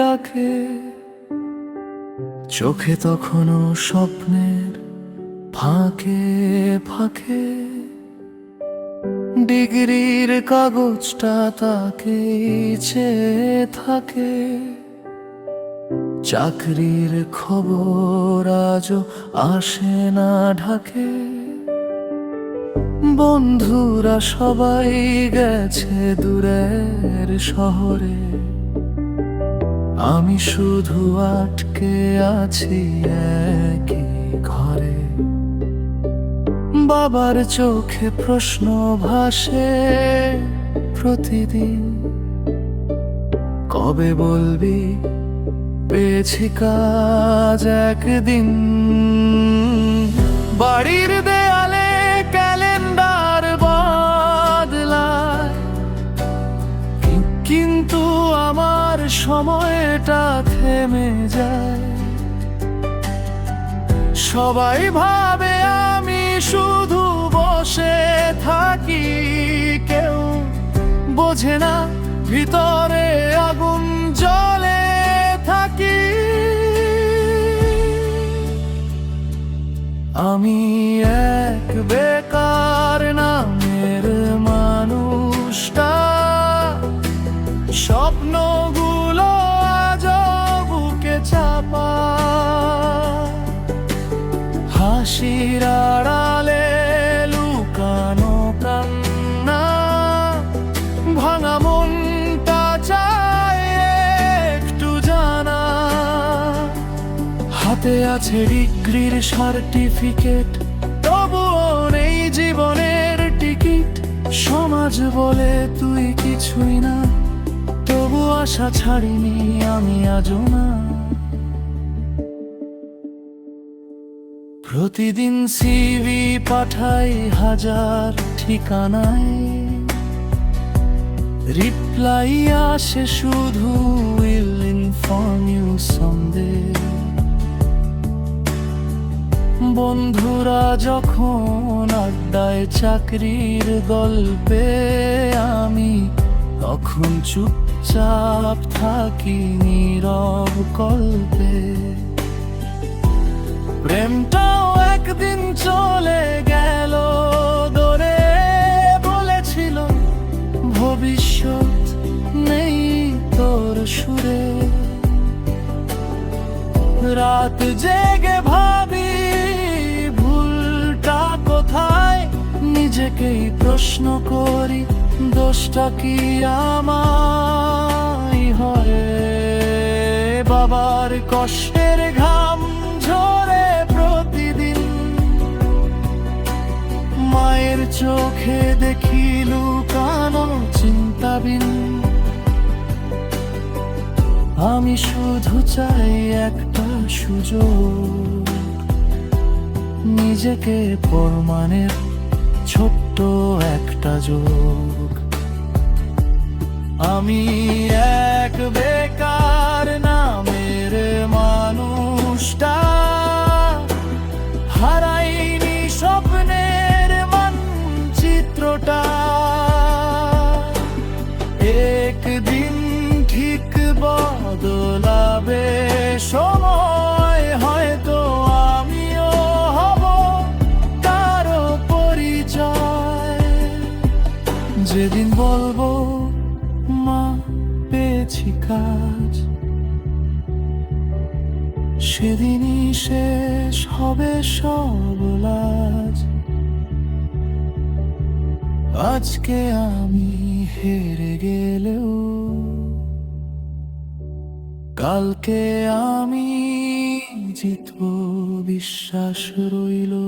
ডাকে, চোখে তখনও স্বপ্নের ফাঁকে ফাঁকে ডিগ্রির কাগজটা তাকে চেয়ে থাকে। চাকরির খবর আজও আসে না ঢাকে, বন্ধুরা সবাই গেছে দূরের শহরে, আমি শুধু আটকে আছি একই ঘরে। বাবার চোখে প্রশ্ন ভাসে প্রতিদিন, কবে বলবি পেয়েছি কাজ একদিন। বাড়ির দেয়ালে ক্যালেন্ডার বদলায়, কিন্তু আমার সময়টা থেমে যায়। সবাই ভাবে আমি শুধু বসে থাকি, কেউ বোঝে না ভিতরে আগুন জ্বলে থাকি। আমি এক বেকার নামের মানুষটা, স্বপ্নগুলো আজ বুকে চাপা। হাসির আড়ালে লুকানো কান্না, ভাঙা মনটা চায় একটু জানা। হাতে আছে ডিগ্রির সার্টিফিকেট, তবুও নেই জীবনের টিকিট। সমাজ বলে তুই কিছুই না, তবু আশা ছাড়িনি আমি আজও না। প্রতিদিন সিভি পাঠাই হাজার ঠিকানায়, রিপ্লাই আসে শুধু উইল ইনফর্ম ইউ সামডে। বন্ধুরা যখন আড্ডায় চাকরির গল্পে, আমি তখন চুপচাপ থাকি নীরব কল্পে। প্রেমটাও একদিন চলে গেল দূরে, বলেছিল ভবিষ্যৎ নেই তোর সুরে। রাত জেগে ভাবি ভুলটা কোথায়, নিজেকেই প্রশ্ন করি দোষটা কি আমায় হয়। বাবার কষ্টের ঘাম ঝরে প্রতিদিন, মায়ের চোখে দেখি লুকানো চিন্তাবিন। আমি শুধু চাই একটা সুযোগ, নিজেকে প্রমাণের ছোট্ট একটা যোগ। আমি এক বেকার নামের মানুষটা, হারাইনি স্বপ্নের মানচিত্রটা। একদিন ঠিক বদলাবে সময়, হয়তো আমিও হব কারো পরিচয়। যেদিন বলবো মা পেয়েছি কাজ, সেদিনই শেষ হবে সব লাজ। আজকে আমি হেরে গেলেও কালকে আমি জিতবো, বিশ্বাস রইলো।